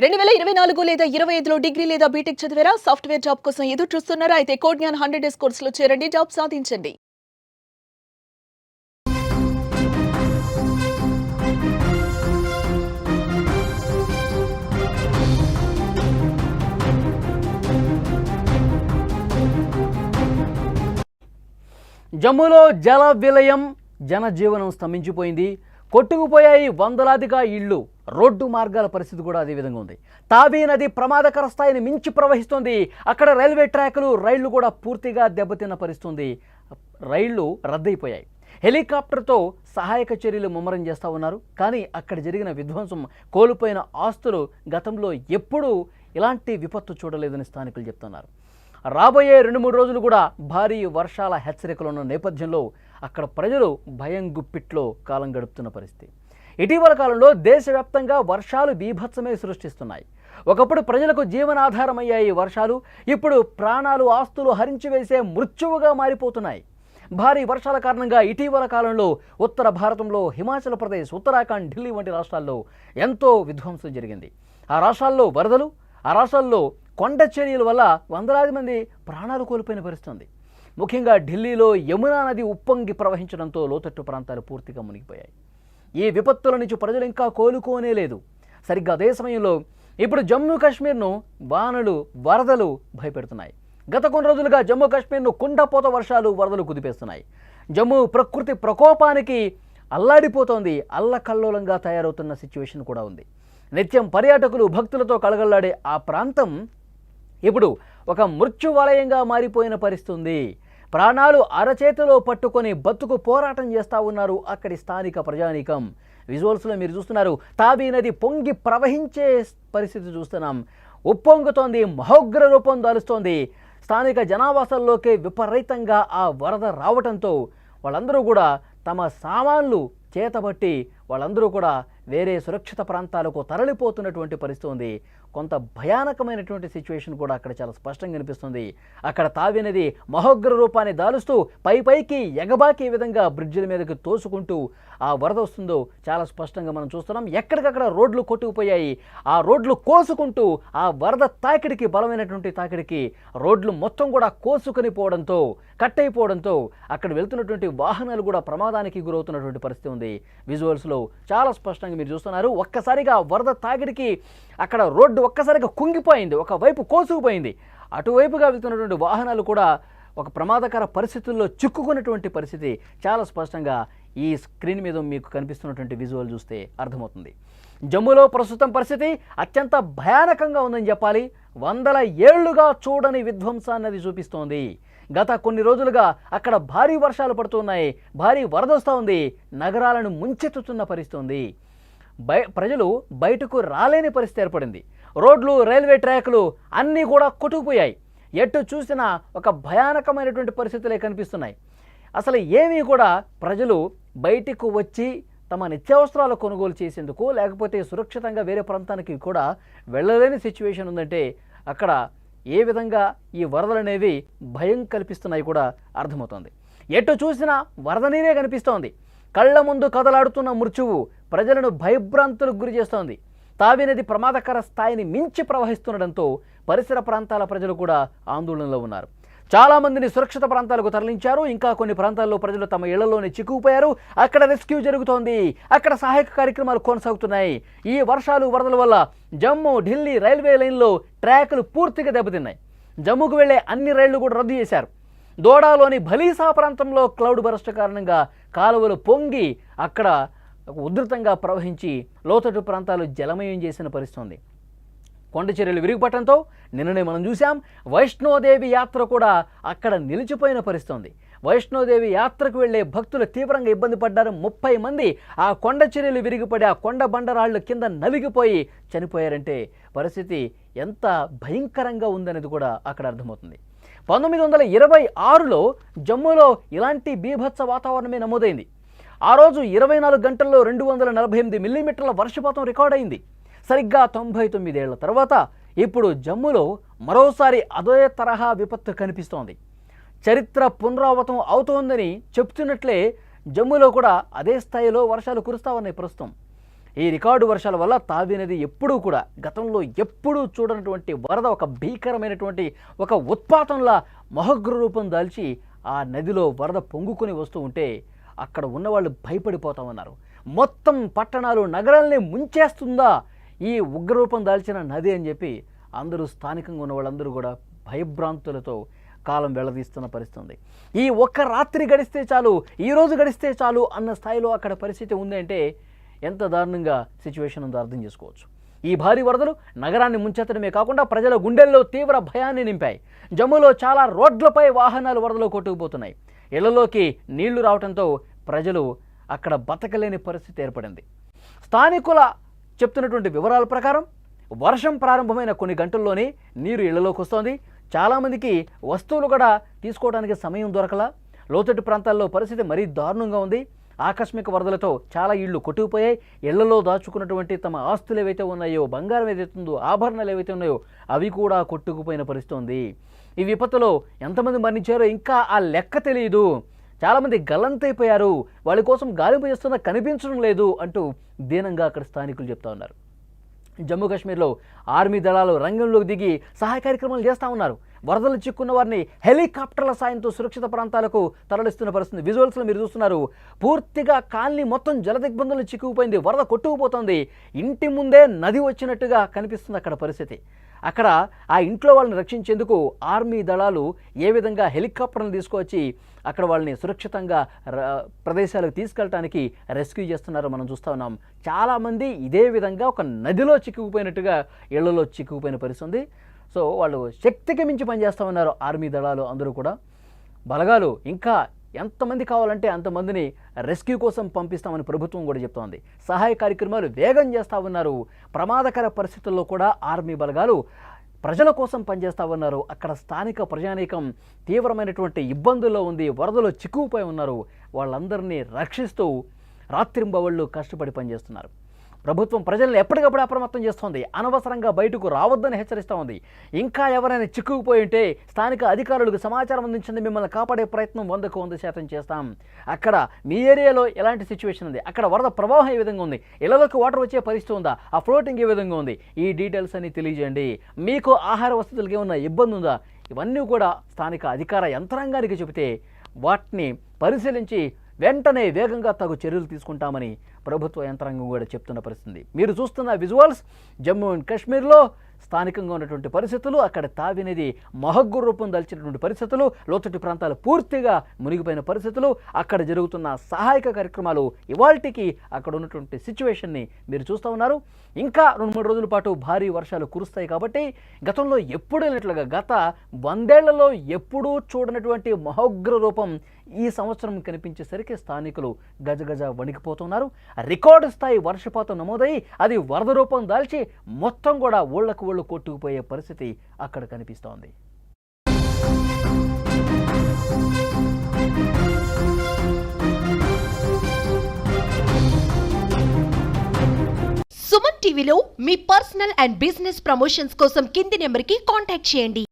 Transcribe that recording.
2024 లేదా 25లో డిగ్రీ లేదా బీటెక్ చదివారా? సాఫ్ట్‌వేర్ జాబ్ కోసం ఎదురు చూస్తున్నారా? అయితే కోడ్ జ్ఞాన్ 100 డేస్ కోర్సులో చేరండి. జాబ్ సాధించండి. జమ్మూలో జల విలయం, జనజీవనం స్తంభించిపోయింది. కొట్టుకుపోయాయి వందలాదిగా ఇళ్ళు. రోడ్డు మార్గాల పరిస్థితి కూడా అదే విధంగా ఉంది. తావీ నది ప్రమాదకర స్థాయిని మించి ప్రవహిస్తుంది. అక్కడ రైల్వే ట్రాకులు, రైళ్లు కూడా పూర్తిగా దెబ్బతిన్న పరిస్థితుంది. రైళ్లు రద్దయిపోయాయి. హెలికాప్టర్తో సహాయక చర్యలు ముమ్మరం చేస్తూ ఉన్నారు. కానీ అక్కడ జరిగిన విధ్వంసం, కోల్పోయిన ఆస్తులు గతంలో ఎప్పుడూ ఇలాంటి విపత్తు చూడలేదని స్థానికులు చెప్తున్నారు. రాబోయే 2-3 రోజులు కూడా భారీ వర్షాల హెచ్చరికలు ఉన్న నేపథ్యంలో అక్కడ ప్రజలు భయం గుప్పిట్లో కాలం గడుపుతున్న పరిస్థితి. ఇటీవల కాలంలో దేశవ్యాప్తంగా వర్షాలు బీభత్సమే సృష్టిస్తున్నాయి. ఒకప్పుడు ప్రజలకు జీవనాధారమయ్యాయి వర్షాలు. ఇప్పుడు ప్రాణాలు, ఆస్తులు హరించివేసే మృత్యువుగా మారిపోతున్నాయి. భారీ వర్షాల కారణంగా ఇటీవల కాలంలో ఉత్తర భారతంలో హిమాచల్ ప్రదేశ్, ఉత్తరాఖండ్, ఢిల్లీ వంటి రాష్ట్రాల్లో ఎంతో విధ్వంసం జరిగింది. ఆ రాష్ట్రాల్లో వరదలు, ఆ రాష్ట్రాల్లో కొండ చర్యల వల్ల వందలాది మంది ప్రాణాలు కోల్పోయిన పరిస్థితి. ముఖ్యంగా ఢిల్లీలో యమునా నది ఉప్పొంగి ప్రవహించడంతో లోతట్టు ప్రాంతాలు పూర్తిగా మునిగిపోయాయి. ఈ విపత్తుల నుంచి ప్రజలు ఇంకా కోలుకోనే లేదు. సరిగ్గా అదే సమయంలో ఇప్పుడు జమ్మూ కాశ్మీర్ను వానలు, వరదలు భయపెడుతున్నాయి. గత కొన్ని రోజులుగా జమ్మూ కాశ్మీర్ను కుండపోత వర్షాలు, వరదలు కుదిపేస్తున్నాయి. జమ్మూ ప్రకృతి ప్రకోపానికి అల్లాడిపోతోంది. అల్లకల్లోలంగా తయారవుతున్న సిచ్యువేషన్ కూడా ఉంది. నిత్యం పర్యాటకులు, భక్తులతో కళగళ్లాడే ఆ ప్రాంతం ఇప్పుడు ఒక మృత్యువలయంగా మారిపోయిన పరిస్థితి. ప్రాణాలు అరచేతిలో పట్టుకొని బతుకు పోరాటం చేస్తూ ఉన్నారు అక్కడి స్థానిక ప్రజానీకం. విజువల్స్లో మీరు చూస్తున్నారు. తావీ నది పొంగి ప్రవహించే పరిస్థితి చూస్తున్నాం. ఉప్పొంగుతోంది, మహోగ్ర రూపం దాలుస్తోంది. స్థానిక జనావాసాల్లోకి విపరీతంగా ఆ వరద రావడంతో వాళ్ళందరూ కూడా తమ సామాన్లు చేతబట్టి వాళ్ళందరూ కూడా వేరే సురక్షిత ప్రాంతాలకు తరలిపోతున్నటువంటి పరిస్థితి ఉంది. కొంత భయానకమైనటువంటి సిచ్యువేషన్ కూడా అక్కడ చాలా స్పష్టంగా కనిపిస్తుంది. అక్కడ తావీ నది మహోగ్ర రూపాన్ని దాలుస్తూ పైకి ఎగబాకే విధంగా బ్రిడ్జిల మీదకి తోసుకుంటూ ఆ వరద వస్తుందో చాలా స్పష్టంగా మనం చూస్తున్నాం. ఎక్కడికక్కడ రోడ్లు కొట్టుకుపోయాయి. ఆ రోడ్లు కోసుకుంటూ ఆ వరద తాకిడికి, బలమైనటువంటి తాకిడికి రోడ్లు మొత్తం కూడా కోసుకొని పోవడంతో, కట్ అయిపోవడంతో అక్కడ వెళ్తున్నటువంటి వాహనాలు కూడా ప్రమాదానికి గురవుతున్నటువంటి పరిస్థితి ఉంది. విజువల్స్లో చాలా స్పష్టంగా మీరు చూస్తున్నారు. ఒక్కసారిగా వరద తాకిడికి అక్కడ రోడ్డు ఒక్కసారిగా కుంగిపోయింది, ఒకవైపు కోసుకుపోయింది. అటువైపుగా వెళ్తున్నటువంటి వాహనాలు కూడా ఒక ప్రమాదకర పరిస్థితుల్లో చిక్కుకున్నటువంటి పరిస్థితి చాలా స్పష్టంగా ఈ స్క్రీన్ మీద మీకు కనిపిస్తున్నటువంటి విజువల్ చూస్తే అర్థమవుతుంది. జమ్మూలో ప్రస్తుతం పరిస్థితి అత్యంత భయానకంగా ఉందని చెప్పాలి. వందల ఏళ్లుగా చూడని విధ్వంసాన్ని అది చూపిస్తోంది. గత కొన్ని రోజులుగా అక్కడ భారీ వర్షాలు పడుతున్నాయి, భారీ వరద వస్తూ ఉంది, నగరాలను ముంచెత్తుతున్న పరిస్థితి ఉంది. ప్రజలు బయటకు రాలేని పరిస్థితి ఏర్పడింది. రోడ్లు, రైల్వే ట్రాక్లు అన్నీ కూడా కొట్టుకుపోయాయి. ఎటు చూసినా ఒక భయానకమైనటువంటి పరిస్థితులే కనిపిస్తున్నాయి. అసలు ఏమీ కూడా ప్రజలు బయటకు వచ్చి తమ నిత్యావసరాలు కొనుగోలు చేసేందుకు, లేకపోతే సురక్షితంగా వేరే ప్రాంతానికి కూడా వెళ్ళలేని సిచ్యువేషన్ ఉందంటే అక్కడ ఏ విధంగా ఈ వరదలు అనేవి భయం కల్పిస్తున్నాయి కూడా అర్థమవుతోంది. ఎటు చూసినా వరద నీరే కనిపిస్తోంది. కళ్ల ముందు కదలాడుతున్న మృత్యువు ప్రజలను భయభ్రాంతులకు గురి చేస్తోంది. తావీ నది ప్రమాదకర స్థాయిని మించి ప్రవహిస్తుండడంతో పరిసర ప్రాంతాల ప్రజలు కూడా ఆందోళనలో ఉన్నారు. చాలామందిని సురక్షిత ప్రాంతాలకు తరలించారు. ఇంకా కొన్ని ప్రాంతాల్లో ప్రజలు తమ ఇళ్లలోనే చిక్కుకుపోయారు. అక్కడ రెస్క్యూ జరుగుతోంది, అక్కడ సహాయక కార్యక్రమాలు కొనసాగుతున్నాయి. ఈ వర్షాలు, వరదల వల్ల జమ్మూ, ఢిల్లీ రైల్వే లైన్లో ట్రాకులు పూర్తిగా దెబ్బతిన్నాయి. జమ్మూకు వెళ్లే అన్ని రైళ్లు కూడా రద్దు చేశారు. దోడాలోని భలీసా ప్రాంతంలో క్లౌడ్ బరస్ట్ కారణంగా కాలువలు పొంగి అక్కడ ఉధృతంగా ప్రవహించి లోతట్టు ప్రాంతాలు జలమయం చేసిన పరిస్థితి. కొండ చర్యలు విరిగిపట్టడంతో నిన్ననే మనం చూసాం వైష్ణోదేవి యాత్ర కూడా అక్కడ నిలిచిపోయిన పరిస్థితి. వైష్ణోదేవి యాత్రకు వెళ్లే భక్తులు తీవ్రంగా ఇబ్బంది పడ్డారు. 30 మంది ఆ కొండ చర్యలు విరిగిపడి ఆ కొండ బండరాళ్ళు కింద నలిగిపోయి చనిపోయారంటే పరిస్థితి ఎంత భయంకరంగా ఉందనేది కూడా అక్కడ అర్థమవుతుంది. 1926లో జమ్మూలో ఇలాంటి బీభత్స వాతావరణమే నమోదైంది. ఆ రోజు 24 గంటల్లో 248 మిల్లీమీటర్ల వర్షపాతం రికార్డైంది. సరిగ్గా 99 ఏళ్ల తర్వాత ఇప్పుడు జమ్మూలో మరోసారి అదే తరహా విపత్తు కనిపిస్తోంది. చరిత్ర పునరావృతం అవుతోందని చెప్తున్నట్లే జమ్మూలో కూడా అదే స్థాయిలో వర్షాలు కురుస్తా ఉన్నాయి ప్రస్తుతం. ఈ రికార్డు వర్షాల వల్ల తావి నది ఎప్పుడూ కూడా గతంలో ఎప్పుడూ చూడనటువంటి వరద ఒక భీకరమైనటువంటి ఒక ఉత్పాతంలా మహోగ్ర రూపం దాల్చి ఆ నదిలో వరద పొంగుకొని వస్తూ ఉంటే అక్కడ ఉన్నవాళ్ళు భయపడిపోతామన్నారు. మొత్తం పట్టణాలు నగరాల్ని ముంచేస్తుందా ఈ ఉగ్రరూపం దాల్చిన నది అని చెప్పి అందరూ స్థానికంగా ఉన్న వాళ్ళందరూ కూడా భయభ్రాంతులతో కాలం వెళ్లదీస్తున్న పరిస్థితి ఉంది. ఈ ఒక్క రాత్రి గడిస్తే చాలు, ఈ రోజు గడిస్తే చాలు అన్న స్థాయిలో అక్కడ పరిస్థితి ఉంది అంటే ఎంత దారుణంగా సిచ్యువేషన్ ఉందో అర్థం చేసుకోవచ్చు. ఈ భారీ వరదలు నగరాన్ని ముంచెత్తడమే కాకుండా ప్రజల గుండెల్లో తీవ్ర భయాన్ని నింపాయి. జమ్మూలో చాలా రోడ్లపై వాహనాలు వరదలో కొట్టుకుపోతున్నాయి. ఇళ్లలోకి నీళ్లు రావడంతో ప్రజలు అక్కడ బతకలేని పరిస్థితి ఏర్పడింది. స్థానికుల చెప్తున్నటువంటి వివరాల ప్రకారం వర్షం ప్రారంభమైన కొన్ని గంటల్లోనే నీరు ఇళ్లలోకి వస్తోంది. చాలామందికి వస్తువులు కూడా తీసుకోవడానికి సమయం దొరకలా. లోతట్టు ప్రాంతాల్లో పరిస్థితి మరీ దారుణంగా ఉంది. ఆకస్మిక వరదలతో చాలా ఇళ్లు కొట్టుకుపోయాయి. ఇళ్లలో దాచుకున్నటువంటి తమ ఆస్తులు ఏవైతే ఉన్నాయో, బంగారం ఏదైతే ఉందో, ఆభరణాలు ఏవైతే ఉన్నాయో అవి కూడా కొట్టుకుపోయిన పరిస్థితి ఉంది. ఈ విపత్తులో ఎంతమంది మరణించారో ఇంకా ఆ లెక్క తెలియదు. చాలామంది గల్లంతైపోయారు, వాళ్ళ కోసం గాలింపు చేస్తున్నా కనిపించడం లేదు అంటూ దీనంగా అక్కడ స్థానికులు చెప్తా ఉన్నారు. జమ్మూ కాశ్మీర్లో ఆర్మీ దళాలు రంగంలోకి దిగి సహాయ కార్యక్రమాలు చేస్తూ ఉన్నారు. వరదలు చిక్కున్న వారిని హెలికాప్టర్ల సాయంతో సురక్షిత ప్రాంతాలకు తరలిస్తున్న పరిస్థితి విజువల్స్లో మీరు చూస్తున్నారు. పూర్తిగా కాలనీ మొత్తం జలదిగ్బంధంలో చిక్కుకుపోయింది, వరద కొట్టుకుపోతుంది. ఇంటి ముందే నది వచ్చినట్టుగా కనిపిస్తుంది అక్కడ పరిస్థితి. అక్కడ ఆ ఇంట్లో వాళ్ళని రక్షించేందుకు ఆర్మీ దళాలు ఏ విధంగా హెలికాప్టర్లను తీసుకువచ్చి అక్కడ వాళ్ళని సురక్షితంగా ప్రదేశాలకు తీసుకెళ్ళడానికి రెస్క్యూ చేస్తున్నారో మనం చూస్తూ ఉన్నాం. చాలామంది ఇదే విధంగా ఒక నదిలో చిక్కుకుపోయినట్టుగా ఇళ్లలో చిక్కుకుపోయిన పరిస్థితి ఉంది. సో వాళ్ళు శక్తికి మించి పనిచేస్తూ ఉన్నారు ఆర్మీ దళాలు అందరూ కూడా. బలగాలు ఇంకా ఎంతమంది కావాలంటే అంతమందిని రెస్క్యూ కోసం పంపిస్తామని ప్రభుత్వం కూడా చెప్తోంది. సహాయ కార్యక్రమాలు వేగం చేస్తూ ఉన్నారు. ప్రమాదకర పరిస్థితుల్లో కూడా ఆర్మీ బలగాలు ప్రజల కోసం పనిచేస్తూ ఉన్నారు. అక్కడ స్థానిక ప్రజానీకం తీవ్రమైనటువంటి ఇబ్బందుల్లో ఉంది, వరదలో చిక్కుకుపోయి ఉన్నారు. వాళ్ళందరినీ రక్షిస్తూ రాత్రింబవళ్ళు కష్టపడి పనిచేస్తున్నారు. ప్రభుత్వం ప్రజలను ఎప్పటికప్పుడు అప్రమత్తం చేస్తోంది. అనవసరంగా బయటకు రావద్దని హెచ్చరిస్తూ ఉంది. ఇంకా ఎవరైనా చిక్కుకుపోయి ఉంటే స్థానిక అధికారులకు సమాచారం అందించండి, మిమ్మల్ని కాపాడే ప్రయత్నం 100% చేస్తాం. అక్కడ మీ ఏరియాలో ఎలాంటి సిచ్యువేషన్ ఉంది, అక్కడ వరద ప్రవాహం ఏ విధంగా ఉంది, ఇళ్లలోకి వాటర్ వచ్చే పరిస్థితి ఉందా, ఆ ఫ్లోటింగ్ ఏ విధంగా ఉంది, ఈ డీటెయిల్స్ అన్ని తెలియజేయండి. మీకు ఆహార వసతులకి ఏమన్నా ఇబ్బంది ఉందా, ఇవన్నీ కూడా స్థానిక అధికార యంత్రాంగానికి చెబితే వాటిని పరిశీలించి వెంటనే వేగంగా తగు చర్యలు తీసుకుంటామని ప్రభుత్వ యంత్రాంగం కూడా చెప్తున్న పరిస్థితి. మీరు చూస్తున్న విజువల్స్ జమ్మూ అండ్ కాశ్మీర్లో స్థానికంగా ఉన్నటువంటి పరిస్థితులు, అక్కడ తావి నది మహగ్గు రూపం దాల్చినటువంటి పరిస్థితులు, లోతట్టు ప్రాంతాలు పూర్తిగా మునిగిపోయిన పరిస్థితులు, అక్కడ జరుగుతున్న సహాయక కార్యక్రమాలు, ఇవాల్టికి అక్కడ ఉన్నటువంటి సిచ్యువేషన్ని మీరు చూస్తూ ఉన్నారు. ఇంకా 2-3 రోజుల పాటు భారీ వర్షాలు కురుస్తాయి కాబట్టి గతంలో ఎప్పుడూ లేనట్లుగా గత 100 ఏళ్లలో ఎప్పుడూ చూడనటువంటి మహోగ్ర రూపం ఈ సంవత్సరం కనిపించేసరికి స్థానికులు గజగజ వణికిపోతున్నారు. రికార్డు స్థాయి వర్షపాతం నమోదయ్యి అది వరద రూపం దాల్చి మొత్తం కూడా ఊళ్ళకు ఊళ్ళు కొట్టుకుపోయే పరిస్థితి అక్కడ కనిపిస్తోంది. సుమన్ టీవీలో మీ పర్సనల్ అండ్ బిజినెస్ ప్రమోషన్స్ కోసం కింది నెంబర్కి కాంటాక్ట్ చేయండి.